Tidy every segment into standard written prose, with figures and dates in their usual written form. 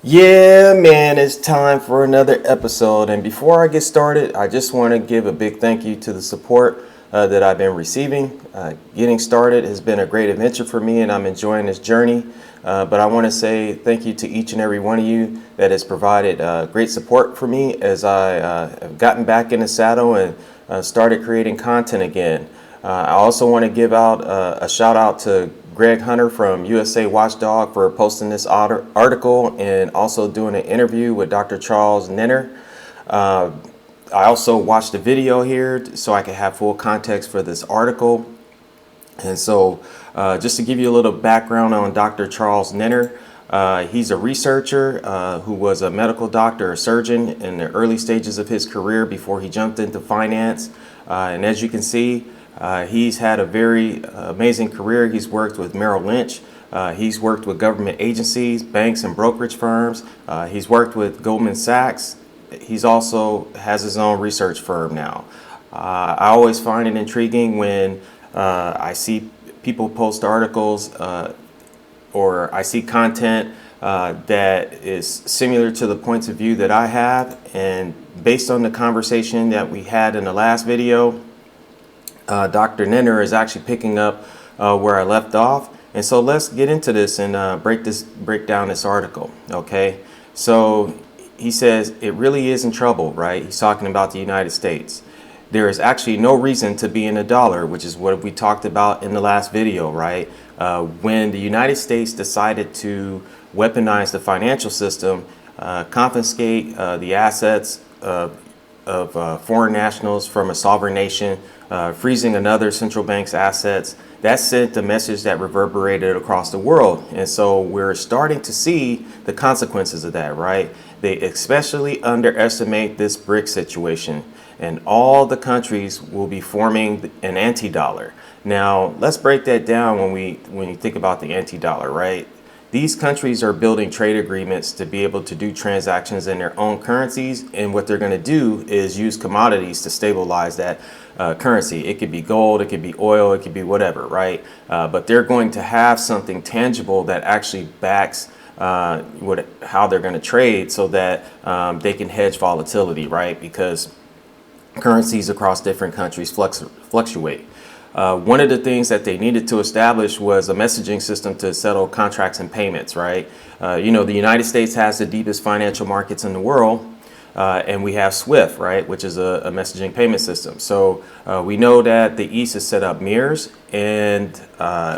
Yeah, man, it's time for another episode. And before I get started, I just want to give a big thank you to the support that I've been receiving. Getting started has been a great adventure for me, and I'm enjoying this journey. But I want to say thank you to each and every one of you that has provided great support for me as I have gotten back in the saddle and started creating content again. I also want to give out a shout out to Greg Hunter from USA Watchdog for posting this article and also doing an interview with Dr. Charles Nenner. I also watched the video here so I can have full context for this article. And so just to give you a little background on Dr. Charles Nenner, he's a researcher who was a medical doctor, a surgeon in the early stages of his career before he jumped into finance. And as you can see, he's had a very amazing career. He's worked with Merrill Lynch. He's worked with government agencies, banks, and brokerage firms. He's worked with Goldman Sachs. He's also has his own research firm now. I always find it intriguing when I see people post articles or I see content that is similar to the points of view that I have. And based on the conversation that we had in the last video, Dr. Nenner is actually picking up where I left off. And so let's get into this and break down this article. Okay. So he says it really is in trouble, right? He's talking about the United States. There is actually no reason to be in a dollar, which is what we talked about in the last video, right? When the United States decided to weaponize the financial system, confiscate the assets of foreign nationals from a sovereign nation, freezing another central bank's assets, that sent a message that reverberated across the world. And so we're starting to see the consequences of that, right? They especially underestimate this BRIC situation, and all the countries will be forming an anti-dollar. Now, let's break that down when you think about the anti-dollar, right? These countries are building trade agreements to be able to do transactions in their own currencies, and what they're going to do is use commodities to stabilize that currency. It could be gold, it could be oil, it could be whatever, right? But they're going to have something tangible that actually backs how they're going to trade so that they can hedge volatility, right? Because currencies across different countries fluctuate. One of the things that they needed to establish was a messaging system to settle contracts and payments, right? The United States has the deepest financial markets in the world, and we have SWIFT, right, which is a messaging payment system. So we know that the East has set up mirrors, and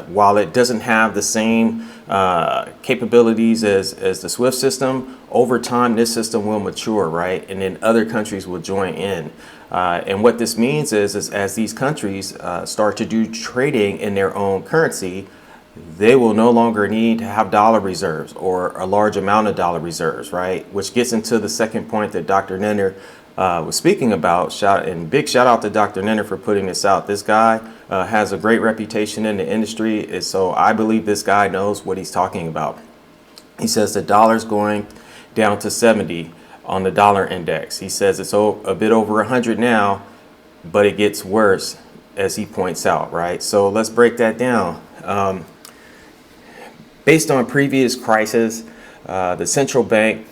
while it doesn't have the same capabilities as the SWIFT system, over time this system will mature, right, and then other countries will join in. And what this means is as these countries start to do trading in their own currency, they will no longer need to have dollar reserves or a large amount of dollar reserves, right? Which gets into the second point that Dr. Nenner was speaking about. Big shout out to Dr. Nenner for putting this out. This guy has a great reputation in the industry, and so I believe this guy knows what he's talking about. He says the dollar's going down to 70 on the dollar index. He says it's a bit over 100 now, but it gets worse, as he points out, right? So let's break that down. Based on previous crises, the central bank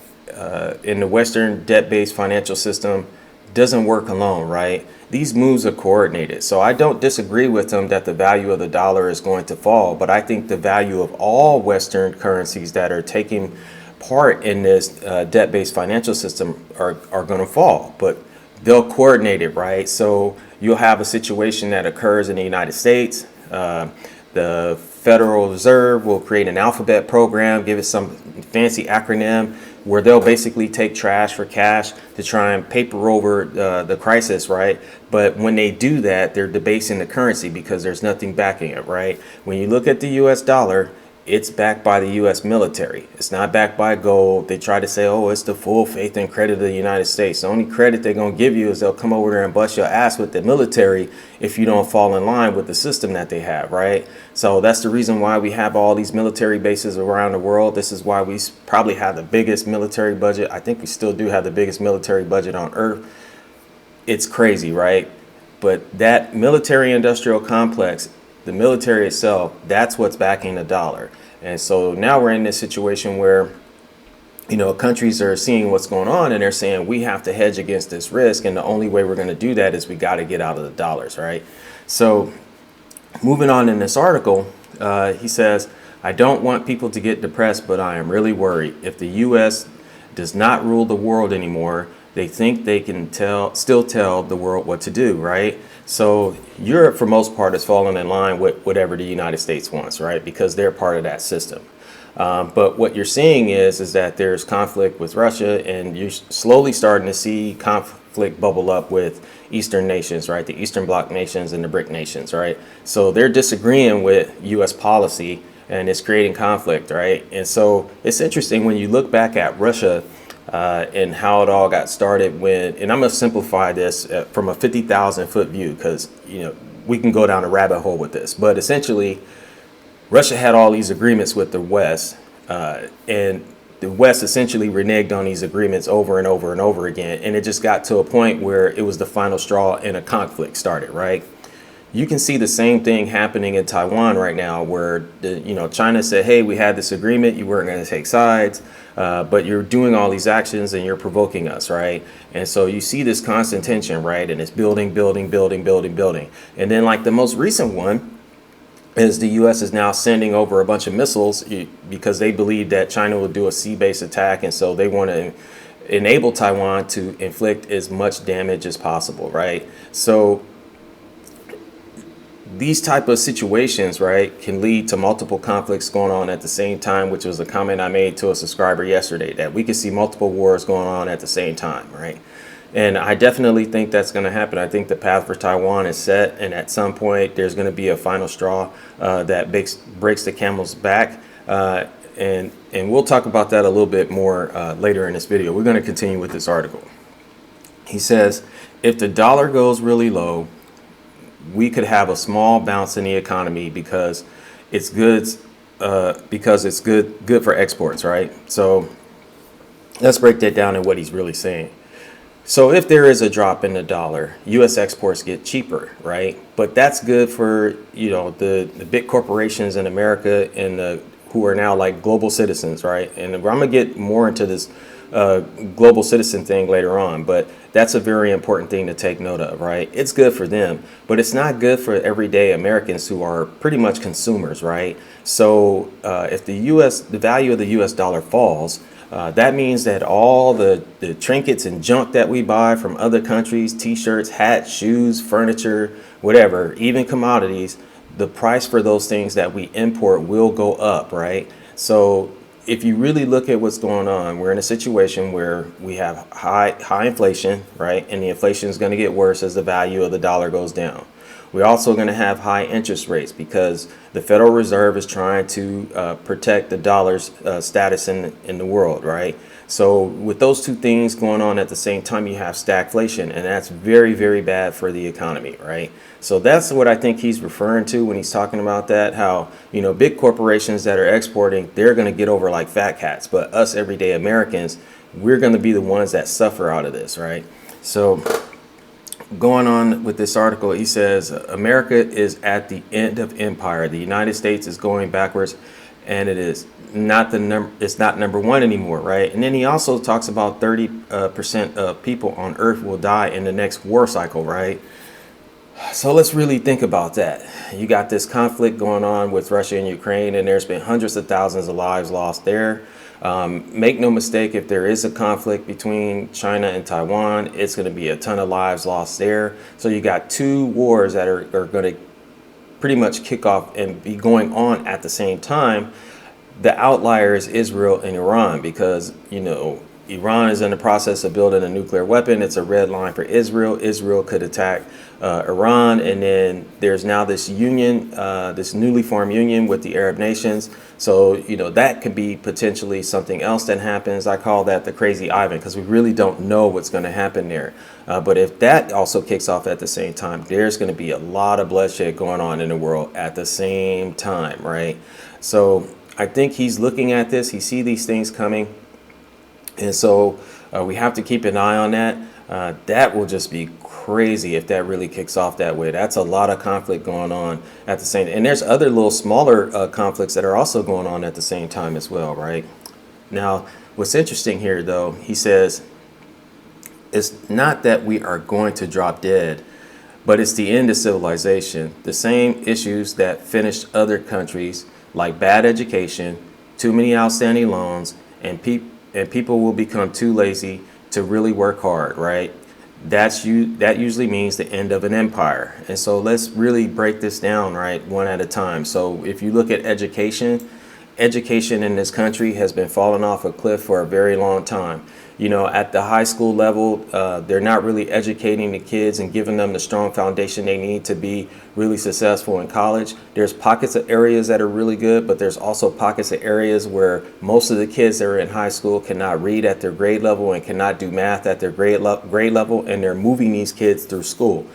in the Western debt-based financial system doesn't work alone, right? These moves are coordinated. So I don't disagree with them that the value of the dollar is going to fall, but I think the value of all Western currencies that are taking part in this debt-based financial system are going to fall, but they'll coordinate it, right? So you'll have a situation that occurs in the United States. The Federal Reserve will create an alphabet program, give it some fancy acronym where they'll basically take trash for cash to try and paper over the crisis, right? But when they do that, they're debasing the currency because there's nothing backing it, right? When you look at the US dollar, it's backed by the U.S. military. It's not backed by gold. They try to say, oh, it's the full faith and credit of the United States. The only credit they're going to give you is they'll come over there and bust your ass with the military if you don't fall in line with the system that they have, right? So that's the reason why we have all these military bases around the world. This is why we probably have the biggest military budget. I think we still do have the biggest military budget on earth. It's crazy, right? But that military industrial complex, the military itself, that's what's backing the dollar. And so now we're in this situation where countries are seeing what's going on and they're saying we have to hedge against this risk. And the only way we're going to do that is we got to get out of the dollars, right? So moving on in this article, he says, I don't want people to get depressed, but I am really worried. If the U.S. does not rule the world anymore, they think they can still tell the world what to do, right? So Europe, for most part, is falling in line with whatever the United States wants, right? Because they're part of that system. But what you're seeing is that there's conflict with Russia, and you're slowly starting to see conflict bubble up with Eastern nations, right? The Eastern Bloc nations and the BRIC nations, right? So they're disagreeing with U.S. policy, and it's creating conflict, right? And so it's interesting when you look back at Russia and how it all got started and I'm going to simplify this from a 50,000 foot view because, we can go down a rabbit hole with this. But essentially, Russia had all these agreements with the West, and the West essentially reneged on these agreements over and over and over again. And it just got to a point where it was the final straw and a conflict started, right? You can see the same thing happening in Taiwan right now where, China said, hey, we had this agreement. You weren't going to take sides, but you're doing all these actions and you're provoking us, right? And so you see this constant tension, right? And it's building. And then like the most recent one, is the U.S. is now sending over a bunch of missiles because they believe that China will do a sea-based attack. And so they want to enable Taiwan to inflict as much damage as possible, right? So these type of situations, right, can lead to multiple conflicts going on at the same time, which was a comment I made to a subscriber yesterday, that we could see multiple wars going on at the same time, right? And I definitely think that's going to happen. I think the path for Taiwan is set, and at some point there's going to be a final straw that breaks the camel's back. And we'll talk about that a little bit more later in this video. We're going to continue with this article. He says, if the dollar goes really low, we could have a small bounce in the economy because it's good for exports, right? So let's break that down and what he's really saying. So if there is a drop in the dollar, U.S. exports get cheaper, right? But that's good for, the big corporations in America and who are now like global citizens, right? And I'm going to get more into this global citizen thing later on, but that's a very important thing to take note of, right? It's good for them, but it's not good for everyday Americans who are pretty much consumers, right? So if the value of the U.S. dollar falls, that means that all the trinkets and junk that we buy from other countries, t-shirts, hats, shoes, furniture, whatever, even commodities, the price for those things that we import will go up, right? So if you really look at what's going on, we're in a situation where we have high inflation, right? And the inflation is going to get worse as the value of the dollar goes down. We're also going to have high interest rates because the Federal Reserve is trying to protect the dollar's status in the world, right? So with those two things going on at the same time, you have stagflation, and that's very, very bad for the economy, right? So that's what I think he's referring to when he's talking about that, how, big corporations that are exporting, they're going to get over like fat cats, but us everyday Americans, we're going to be the ones that suffer out of this, right? So going on with this article, he says, America is at the end of empire. The United States is going backwards, and it's not number one anymore, right? And then he also talks about 30% of people on Earth will die in the next war cycle, right? So let's really think about that. You got this conflict going on with Russia and Ukraine, and there's been hundreds of thousands of lives lost there. Make no mistake, if there is a conflict between China and Taiwan, it's going to be a ton of lives lost there. So you got two wars that are going to pretty much kick off and be going on at the same time. The outlier is Israel and Iran because, Iran is in the process of building a nuclear weapon. It's a red line for Israel. Israel could attack Iran. And then there's now this union, this newly formed union with the Arab nations. So, that could be potentially something else that happens. I call that the crazy Ivan because we really don't know what's going to happen there. But if that also kicks off at the same time, there's going to be a lot of bloodshed going on in the world at the same time, right? So I think he's looking at this. He sees these things coming. And so we have to keep an eye on that. That will just be crazy if that really kicks off that way. That's a lot of conflict going on at the same time. And there's other little smaller conflicts that are also going on at the same time as well, right? Now, what's interesting here, though, he says it's not that we are going to drop dead, but it's the end of civilization. The same issues that finished other countries, like bad education, too many outstanding loans, and people will become too lazy to really work hard, right? That usually means the end of an empire. And so let's really break this down, right, one at a time. So if you look at education in this country has been falling off a cliff for a very long time. You know, at the high school level, they're not really educating the kids and giving them the strong foundation they need to be really successful in college. There's pockets of areas that are really good, but there's also pockets of areas where most of the kids that are in high school cannot read at their grade level and cannot do math at their grade level, and they're moving these kids through school.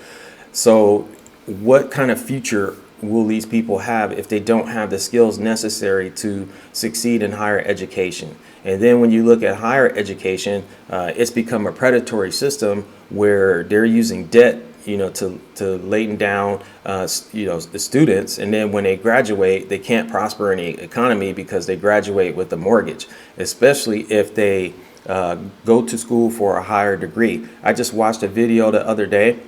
So what kind of future will these people have if they don't have the skills necessary to succeed in higher education? And then when you look at higher education, it's become a predatory system where they're using debt, to laden down, the students. And then when they graduate, they can't prosper in the economy because they graduate with a mortgage, especially if they go to school for a higher degree. I just watched a video the other day,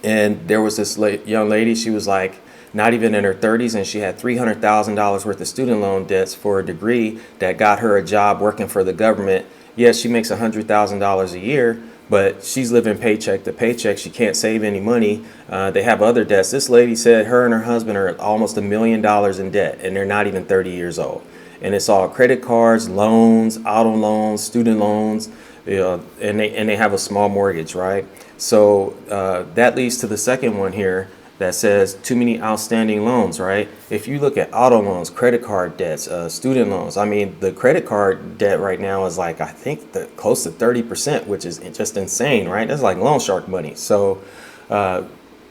and there was this young lady. She was like not even in her 30s, and she had $300,000 worth of student loan debts for a degree that got her a job working for the government. Yes, she makes $100,000 a year, but she's living paycheck to paycheck. She can't save any money. They have other debts. This lady said her and her husband are almost $1 million in debt, and they're not even 30 years old. And it's all credit cards, loans, auto loans, student loans, and they have a small mortgage, right? So that leads to the second one here that says too many outstanding loans, right? If you look at auto loans, credit card debts, student loans, I mean, the credit card debt right now is like, I think close to 30%, which is just insane, right? That's like loan shark money. So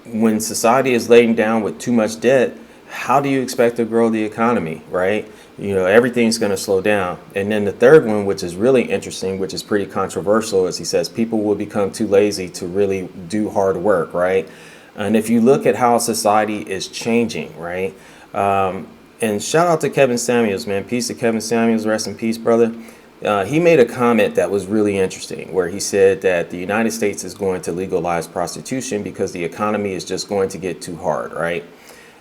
when society is laden down with too much debt, how do you expect to grow the economy, right? Everything's going to slow down. And then the third one, which is really interesting, which is pretty controversial, is he says people will become too lazy to really do hard work, right? And if you look at how society is changing, right? And shout out to Kevin Samuels, man. Peace to Kevin Samuels. Rest in peace, brother. He made a comment that was really interesting, where he said that the United States is going to legalize prostitution because the economy is just going to get too hard, right?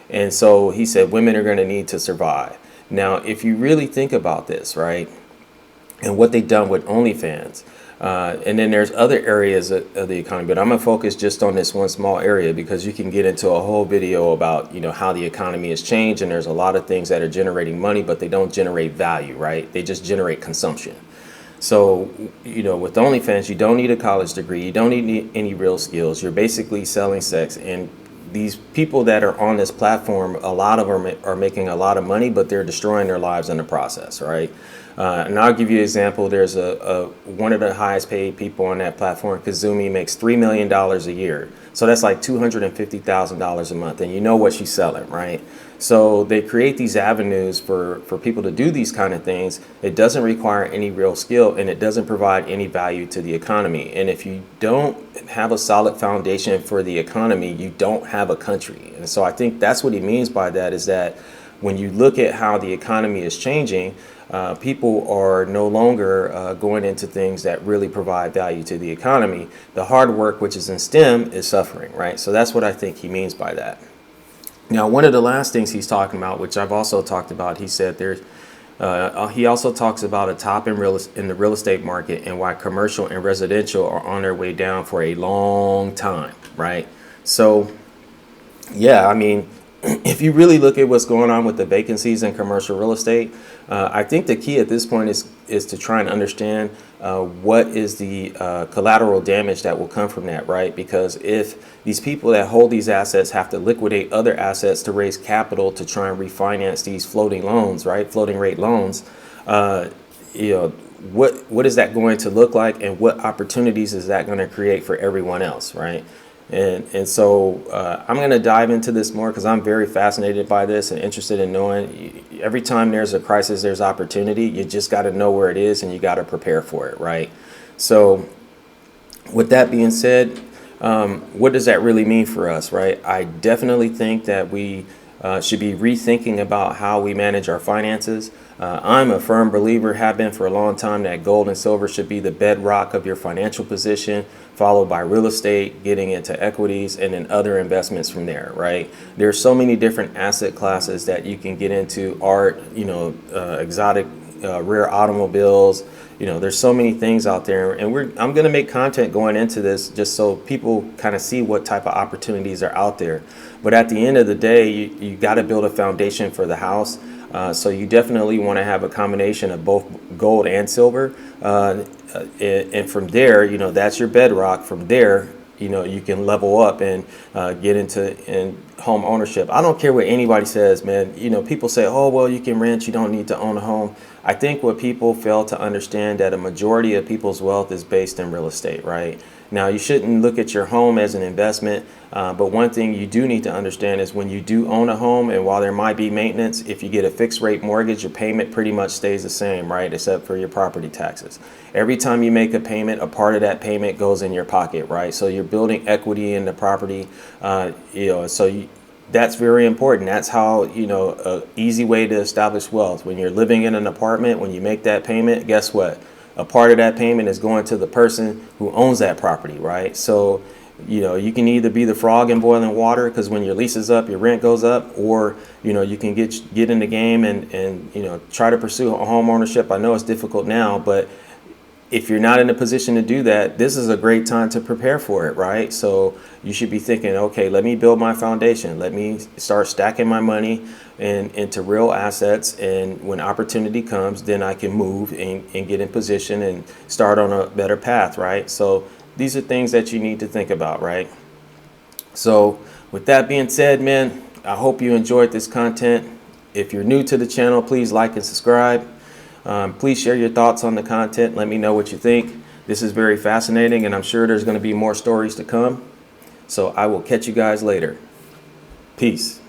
And so he said women are going to need to survive. Now, if you really think about this, right, and what they've done with OnlyFans, and then there's other areas of the economy, but I'm gonna focus just on this one small area because you can get into a whole video about how the economy has changed, and there's a lot of things that are generating money, but they don't generate value, right? They just generate consumption. So with OnlyFans, you don't need a college degree, you don't need any real skills. You're basically selling sex, and these people that are on this platform, a lot of them are making a lot of money, but they're destroying their lives in the process, right? And I'll give you an example. There's one of the highest paid people on that platform, Kazumi, makes $3 million a year. So that's like $250,000 a month. And you know what she's selling, right? So they create these avenues for people to do these kind of things. It doesn't require any real skill, and it doesn't provide any value to the economy. And if you don't have a solid foundation for the economy, you don't have a country. And so I think that's what he means by that, is that when you look at how the economy is changing, people are no longer going into things that really provide value to the economy. The hard work, which is in STEM, is suffering, right? So that's what I think he means by that. Now, one of the last things he's talking about, which I've also talked about, he said he also talks about a top in the real estate market and why commercial and residential are on their way down for a long time, right? So, yeah, I mean, if you really look at what's going on with the vacancies in commercial real estate, I think the key at this point is to try and understand what is the collateral damage that will come from that, right? Because if these people that hold these assets have to liquidate other assets to raise capital to try and refinance these floating loans, right? Floating rate loans, what is that going to look like, and what opportunities is that going to create for everyone else, right? And so I'm going to dive into this more because I'm very fascinated by this and interested in knowing every time there's a crisis, there's opportunity. You just got to know where it is, and you got to prepare for it, right? So with that being said, what does that really mean for us, right? I definitely think that we should be rethinking about how we manage our finances. I'm a firm believer, have been for a long time, that gold and silver should be the bedrock of your financial position, followed by real estate, getting into equities, and then other investments from there, right? There's so many different asset classes that you can get into, art, exotic, rare automobiles. There's so many things out there, and I'm going to make content going into this just so people kind of see what type of opportunities are out there. But at the end of the day, you got to build a foundation for the house. So you definitely want to have a combination of both gold and silver. And from there, that's your bedrock. From there, you can level up and get into home ownership. I don't care what anybody says, man. People say, oh, well, you can rent, you don't need to own a home. I think what people fail to understand, that a majority of people's wealth is based in real estate, right? Now, you shouldn't look at your home as an investment, but one thing you do need to understand is when you do own a home, and while there might be maintenance, if you get a fixed rate mortgage, your payment pretty much stays the same, right? Except for your property taxes. Every time you make a payment, a part of that payment goes in your pocket, right? So you're building equity in the property, that's very important. That's how, a easy way to establish wealth. When you're living in an apartment, when you make that payment, guess what? A part of that payment is going to the person who owns that property, right? So, you can either be the frog in boiling water, because when your lease is up, your rent goes up, or, you can get in the game and try to pursue home ownership. I know it's difficult now, but if you're not in a position to do that, this is a great time to prepare for it, right? So you should be thinking, okay, let me build my foundation. Let me start stacking my money into real assets. And when opportunity comes, then I can move and get in position and start on a better path, right? So these are things that you need to think about, right? So with that being said, man, I hope you enjoyed this content. If you're new to the channel, please like and subscribe. Please share your thoughts on the content. Let me know what you think. This is very fascinating, and I'm sure there's going to be more stories to come. So I will catch you guys later. Peace.